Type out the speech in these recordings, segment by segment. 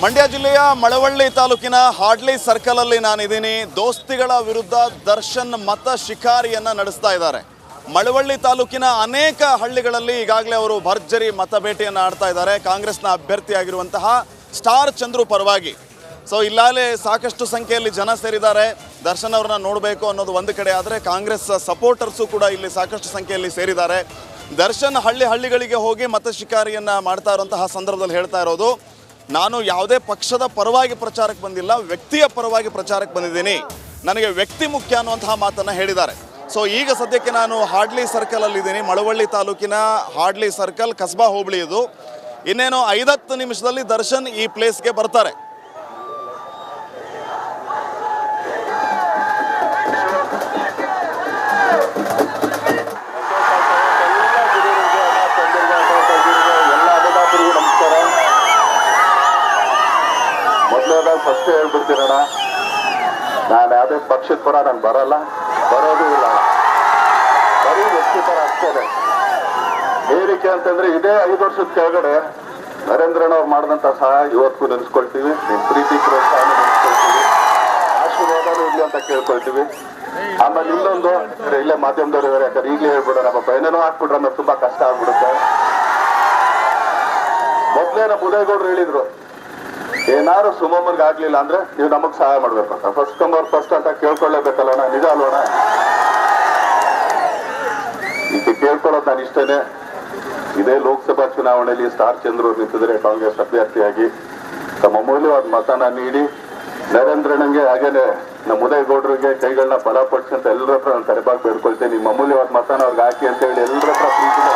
ಮಂಡ್ಯ ಜಿಲ್ಲೆಯ ಮಳವಳ್ಳಿ ತಾಲೂಕಿನ ಹಾಡ್ಲಿ ಸರ್ಕಲ್ ಅಲ್ಲಿ ನಾನಿದ್ದೀನಿ. ದೋಸ್ತಿಗಳ ವಿರುದ್ಧ ದರ್ಶನ್ ಮತ ಶಿಕಾರಿಯನ್ನ ನಡೆಸ್ತಾ ಇದ್ದಾರೆ. ಮಳವಳ್ಳಿ ತಾಲೂಕಿನ ಅನೇಕ ಹಳ್ಳಿಗಳಲ್ಲಿ ಈಗಾಗಲೇ ಅವರು ಭರ್ಜರಿ ಮತ ಭೇಟಿಯನ್ನು ಆಡ್ತಾ ಇದ್ದಾರೆ ಕಾಂಗ್ರೆಸ್ನ ಅಭ್ಯರ್ಥಿಯಾಗಿರುವಂತಹ ಸ್ಟಾರ್ ಚಂದ್ರು ಪರವಾಗಿ. ಸೊ ಇಲ್ಲಾಲೆ ಸಾಕಷ್ಟು ಸಂಖ್ಯೆಯಲ್ಲಿ ಜನ ಸೇರಿದ್ದಾರೆ. ದರ್ಶನ್ ಅವ್ರನ್ನ ನೋಡಬೇಕು ಅನ್ನೋದು ಒಂದು ಕಡೆ ಆದರೆ ಕಾಂಗ್ರೆಸ್ ಸಪೋರ್ಟರ್ಸು ಕೂಡ ಇಲ್ಲಿ ಸಾಕಷ್ಟು ಸಂಖ್ಯೆಯಲ್ಲಿ ಸೇರಿದ್ದಾರೆ. ದರ್ಶನ್ ಹಳ್ಳಿಗಳಿಗೆ ಹೋಗಿ ಮತ ಶಿಕಾರಿಯನ್ನು ಮಾಡ್ತಾ ಇರುವಂತಹ ಸಂದರ್ಭದಲ್ಲಿ ಹೇಳ್ತಾ ಇರೋದು, ನಾನು ಯಾವುದೇ ಪಕ್ಷದ ಪರವಾಗಿ ಪ್ರಚಾರಕ್ಕೆ ಬಂದಿಲ್ಲ, ವ್ಯಕ್ತಿಯ ಪರವಾಗಿ ಪ್ರಚಾರಕ್ಕೆ ಬಂದಿದ್ದೀನಿ, ನನಗೆ ವ್ಯಕ್ತಿ ಮುಖ್ಯ ಅನ್ನುವಂತಹ ಮಾತನ್ನು ಹೇಳಿದ್ದಾರೆ. ಸೊ ಈಗ ಸದ್ಯಕ್ಕೆ ನಾನು ಹಾಡ್ಲಿ ಸರ್ಕಲಲ್ಲಿದ್ದೀನಿ. ಮಳವಳ್ಳಿ ತಾಲೂಕಿನ ಹಾಡ್ಲಿ ಸರ್ಕಲ್ ಕಸ್ಬಾ ಹೋಬಳಿ ಇದು. ಇನ್ನೇನು 5-10 ನಿಮಿಷದಲ್ಲಿ ದರ್ಶನ್ ಈ ಪ್ಲೇಸ್ಗೆ ಬರ್ತಾರೆ. ಫಸ್ಟ್ ಹೇಳ್ಬಿಡ್ತೀರಣ್ಣ, ನಾನು ಯಾವುದೇ ಪಕ್ಷದ ಪರ ನಾನು ಬರಲ್ಲ, ಬರೋದು ಇಲ್ಲ, ಬರೀ ವ್ಯಕ್ತಿ ಪರ ಅಷ್ಟೇ. ಏನಕ್ಕೆ ಅಂತಂದ್ರೆ ಇದೇ 5 ವರ್ಷದ ಕೆಳಗಡೆ ನರೇಂದ್ರನವ್ರು ಮಾಡಿದಂಥ ಸಹಾಯ ಇವತ್ತಿಗೂ ನೆನೆಸ್ಕೊಳ್ತೀವಿ, ನಿಮ್ಮ ಪ್ರೀತಿ ಪ್ರೋತ್ಸಾಹ ನೆನೆಸ್ಕೊಳ್ತೀವಿ, ಆಶೀರ್ವಾದನೂ ಇಲ್ಲಿ ಅಂತ ಕೇಳ್ಕೊಳ್ತೀವಿ. ಆಮೇಲೆ ಇನ್ನೊಂದು ಇಲ್ಲೇ ಮಾಧ್ಯಮದವ್ರು ಇದ್ದಾರೆ, ಯಾಕಂದ್ರೆ ಈಗಲೇ ಹೇಳ್ಬಿಡೋಣ, ಏನೇನೋ ಹಾಕ್ಬಿಟ್ರೆ ಅಂದ್ರೆ ತುಂಬಾ ಕಷ್ಟ ಆಗ್ಬಿಡುತ್ತೆ. ಮೊದಲೇ ನಮ್ಮ ಉದಯಗೌಡರು ಹೇಳಿದ್ರು, ಏನಾದ್ರು ಸುಮಮ್ಮನ್ಗೆ ಆಗ್ಲಿಲ್ಲ ಅಂದ್ರೆ ನೀವು ನಮಗ್ ಸಹಾಯ ಮಾಡ್ಬೇಕಂತ. ಫಸ್ಟ್ ಕಮರ್ ಫಸ್ಟ್ ಅಂತ ಕೇಳ್ಕೊಳ್ಳೇಬೇಕಲ್ಲಣ್ಣ, ನಿಜ ಅಲ್ವಣ? ಈಗ ಕೇಳ್ಕೊಳ್ಳೋದು ನಾನು ಇಷ್ಟನೇ. ಇದೇ ಲೋಕಸಭಾ ಚುನಾವಣೆಯಲ್ಲಿ ಸ್ಟಾರ್ ಚಂದ್ರು ನಿಂತಿದ್ರೆ ಕಾಂಗ್ರೆಸ್ ಅಭ್ಯರ್ಥಿಯಾಗಿ ತಮ್ಮ ಅಮೂಲ್ಯವಾದ ಮತನ ನೀಡಿ ನರೇಂದ್ರನಿಗೆ ಹಾಗೇನೆ ನಮ್ಮ ಉದಯಗೌಡರಿಗೆ ಕೈಗಳನ್ನ ಬಲಪಡಿಸಿ ಅಂತ ಎಲ್ಲರ ಹತ್ರ ನಾನು ತಲೆಬಾಗಿ ಬೇಡ್ಕೊಳ್ತೇನೆ. ನಿಮ್ಮ ಅಮೂಲ್ಯವಾದ ಮತನ ಅವ್ರಿಗೆ ಹಾಕಿ ಅಂತ ಹೇಳಿ ಎಲ್ಲರ ಹತ್ರ ಪ್ರೀತಿನ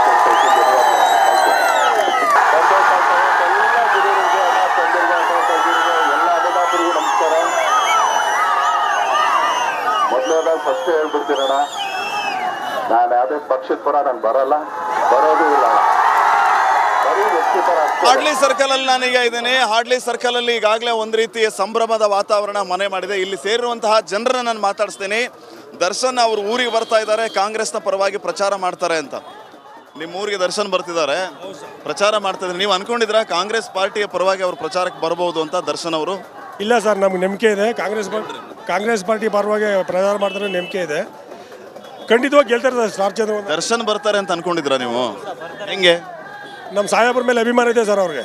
ನಮಸ್ಕಾರ. ಮೊದಲನೇದಾಗ ಫಸ್ಟ್ ಹೇಳ್ಬಿಡ್ತೀರಣ್ಣ, ನಾನು ಯಾವುದೇ ಪಕ್ಷದ ಪರ ನಾನು ಬರಲ್ಲ, ಬರೋದು ಇಲ್ಲ, ಬರೀ ವ್ಯಕ್ತಿ ಪರ. ಹಾಡ್ಲಿ ಸರ್ಕಲ್ ಅಲ್ಲಿ ನಾನೀಗ ಇದ್ದೇನೆ. ಹಾಡ್ಲಿ ಸರ್ಕಲ್ ಅಲ್ಲಿ ಈಗಾಗಲೇ ಒಂದು ರೀತಿಯ ಸಂಭ್ರಮದ ವಾತಾವರಣ ಮನೆ ಮಾಡಿದೆ. ಇಲ್ಲಿ ಸೇರಿರುವಂತಹ ಜನರನ್ನ ನಾನು ಮಾತಾಡಿಸ್ತೇನೆ. ದರ್ಶನ್ ಅವ್ರ ಊರಿಗೆ ಬರ್ತಾ ಇದ್ದಾರೆ, ಕಾಂಗ್ರೆಸ್ನ ಪರವಾಗಿ ಪ್ರಚಾರ ಮಾಡ್ತಾರೆ ಅಂತ. ನಿಮ್ಮ ಊರಿಗೆ ದರ್ಶನ್ ಬರ್ತಿದ್ದಾರೆ, ಪ್ರಚಾರ ಮಾಡ್ತಾ ಇದ್ದಾರೆ. ನೀವು ಅನ್ಕೊಂಡಿದ್ರ ಕಾಂಗ್ರೆಸ್ ಪಾರ್ಟಿಯ ಪರವಾಗಿ ಅವ್ರು ಪ್ರಚಾರಕ್ಕೆ ಬರ್ಬೋದು ಅಂತ ದರ್ಶನ್ ಅವರು? ಇಲ್ಲ ಸರ್, ನಮ್ಗೆ ನಂಬಿಕೆ ಇದೆ. ಕಾಂಗ್ರೆಸ್ ಪಾರ್ಟಿ ಪರವಾಗಿ ಪ್ರಚಾರ ಮಾಡ್ತಾರೆ, ನಂಬಿಕೆ ಇದೆ. ಖಂಡಿತವಾಗಿ ಗೆಲ್ತಾರೆ ಸ್ಟಾರ್ ಚಂದ್ರು. ದರ್ಶನ್ ಬರ್ತಾರೆ ಅಂತ ಅನ್ಕೊಂಡಿದ್ರ ನೀವು? ಹೆಂಗೆ? ನಮ್ಮ ಸಾಹೇಬ್ರ ಮೇಲೆ ಅಭಿಮಾನ ಇದೆ ಸರ್, ಅವ್ರಿಗೆ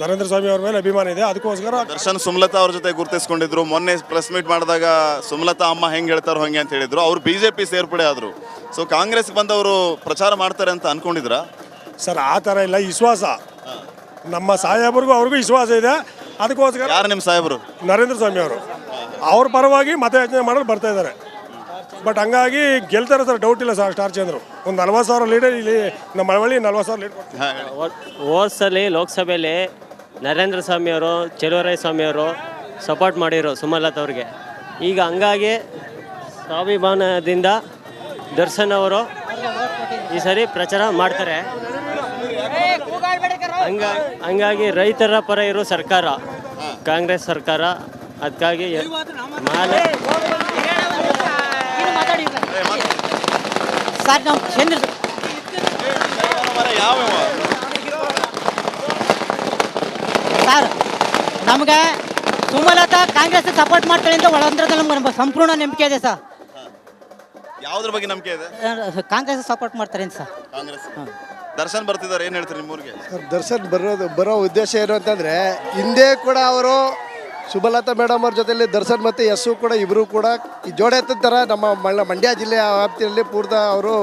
ನರೇಂದ್ರ ಸ್ವಾಮಿ ಅವ್ರ ಮೇಲೆ ಅಭಿಮಾನ ಇದೆ. ಅದಕ್ಕೋಸ್ಕರ ದರ್ಶನ್ ಸುಮಲತಾ ಅವ್ರ ಜೊತೆ ಗುರುತಿಸ್ಕೊಂಡಿದ್ರು. ಮೊನ್ನೆ ಪ್ರೆಸ್ ಮೀಟ್ ಮಾಡಿದಾಗ ಸುಮಲತಾ ಅಮ್ಮ ಹೆಂಗೆ ಹೇಳ್ತಾರೋ ಹಂಗೆ ಅಂತ ಹೇಳಿದ್ರು. ಅವ್ರು BJP ಸೇರ್ಪಡೆ ಆದ್ರು. ಸೊ ಕಾಂಗ್ರೆಸ್ ಬಂದವರು ಪ್ರಚಾರ ಮಾಡ್ತಾರೆ ಅಂತ ಅನ್ಕೊಂಡಿದ್ರ ಸರ್? ಆ ಥರ ಇಲ್ಲ, ವಿಶ್ವಾಸ ನಮ್ಮ ಸಾಹೇಬ್ರಿಗೂ ಅವ್ರಿಗೂ ವಿಶ್ವಾಸ ಇದೆ. ಅದಕ್ಕೋಸ್ಕರ ಯಾರು ನಿಮ್ಮ ಸಾಹೇಬರು? ನರೇಂದ್ರ ಸ್ವಾಮಿ ಅವರು ಅವ್ರ ಪರವಾಗಿ ಮತಯಾಚನೆ ಮಾಡಲು ಬರ್ತಾ ಇದ್ದಾರೆ. ಬಟ್ ಹಂಗಾಗಿ ಗೆಲ್ತಾರೆ ಸರ್, ಡೌಟ್ ಇಲ್ಲ ಸರ್. ಸ್ಟಾರ್ ಚಂದ್ರು ಒಂದು 40,000 ಲೀಡರ್ ಇಲ್ಲಿ ನಮ್ಮ ಮಳವಳ್ಳಿ 40,000 ಲೀಡ್. ಹೋದ್ಸಲಿ ಲೋಕಸಭೆಯಲ್ಲಿ ನರೇಂದ್ರ ಸ್ವಾಮಿಯವರು, ಚೆಲುವರಾಯ ಸ್ವಾಮಿಯವರು ಸಪೋರ್ಟ್ ಮಾಡಿದರು ಸುಮಲತಾ ಅವ್ರಿಗೆ. ಈಗ ಹಂಗಾಗಿ ಸ್ವಾಭಿಮಾನದಿಂದ ದರ್ಶನ್ ಅವರು ಈ ಸರಿ ಪ್ರಚಾರ ಮಾಡ್ತಾರೆ. ಹಂಗಾಗಿ ರೈತರ ಪರ ಇರೋ ಸರ್ಕಾರ ಕಾಂಗ್ರೆಸ್ ಸರ್ಕಾರ. ಅದಕ್ಕಾಗಿ ಸರ್ ನಮ್ಗೆ ಸುಮಲತಾ ಕಾಂಗ್ರೆಸ್ ಸಪೋರ್ಟ್ ಮಾಡ್ತಾರೆ ಅಂತ ಒಳಂದ್ರದಲ್ಲಿ ನಮ್ಗೆ ಸಂಪೂರ್ಣ ನಂಬಿಕೆ ಇದೆ ಸರ್. ಯಾವ್ದ್ರ ಬಗ್ಗೆ ನಂಬಿಕೆ ಇದೆ? ಕಾಂಗ್ರೆಸ್ ಸಪೋರ್ಟ್ ಮಾಡ್ತಾರೆ ಅಂತ ಸರ್. ಕಾಂಗ್ರೆಸ್. ದರ್ಶನ್ ಬರ್ತಿದ್ದಾರೆ, ಏನ್ ಹೇಳ್ತೀರಿ ನಿಮ್ಮೂರಿಗೆ? ದರ್ಶನ್ ಬರೋ ಉದ್ದೇಶ ಏನು ಅಂತಂದ್ರೆ, ಹಿಂದೆ ಕೂಡ ಅವರು ಸುಮಲತಾ ಮೇಡಮ್ ಅವ್ರ ಜೊತೆಲಿ ದರ್ಶನ್ ಮತ್ತು ಯಸ್ಸು ಕೂಡ ಇಬ್ಬರು ಕೂಡ ಜೋಡೆ ಥರ ನಮ್ಮ ಮಂಡ್ಯ ಜಿಲ್ಲೆಯ ವ್ಯಾಪ್ತಿಯಲ್ಲಿ ಪೂರ್ತ ಅವರು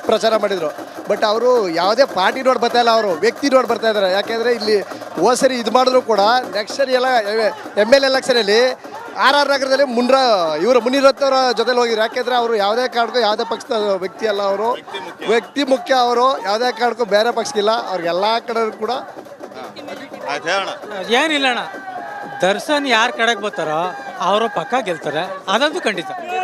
ಪ್ರಚಾರ ಮಾಡಿದರು. ಬಟ್ ಅವರು ಯಾವುದೇ ಪಾರ್ಟಿ ನೋಡಿ ಬರ್ತಾ ಇಲ್ಲ, ಅವರು ವ್ಯಕ್ತಿ ನೋಡಿ ಬರ್ತಾ ಇದ್ದಾರೆ. ಯಾಕೆಂದರೆ ಇಲ್ಲಿ ಹೋದ ಸರಿ ಇದು ಮಾಡಿದ್ರು ಕೂಡ ನೆಕ್ಸ್ಟ್ ಸರಿ ಎಲ್ಲ ML ಎಲೆಕ್ಷನಲ್ಲಿ RR ನಗರದಲ್ಲಿ ಮುನಿರತ್ನವರ ಜೊತೆಲಿ ಹೋಗಿದ್ರು. ಯಾಕೆಂದರೆ ಅವರು ಯಾವುದೇ ಕಾರಣಕ್ಕೂ ಯಾವುದೇ ಪಕ್ಷದ ವ್ಯಕ್ತಿ ಅಲ್ಲ, ಅವರು ವ್ಯಕ್ತಿ ಮುಖ್ಯ. ಅವರು ಯಾವುದೇ ಕಾರಣಕ್ಕೂ ಬೇರೆ ಪಕ್ಷಕ್ಕಿಲ್ಲ, ಅವ್ರಿಗೆಲ್ಲ ಕಡೆ ಕೂಡ ಏನಿಲ್ಲ ಅಣ್ಣ. ದರ್ಶನ್ ಯಾರ ಕಡೆಗೆ ಬರ್ತಾರೋ ಅವರು ಪಕ್ಕ ಗೆಲ್ತಾರೆ, ಅದಂತೂ ಖಂಡಿತ.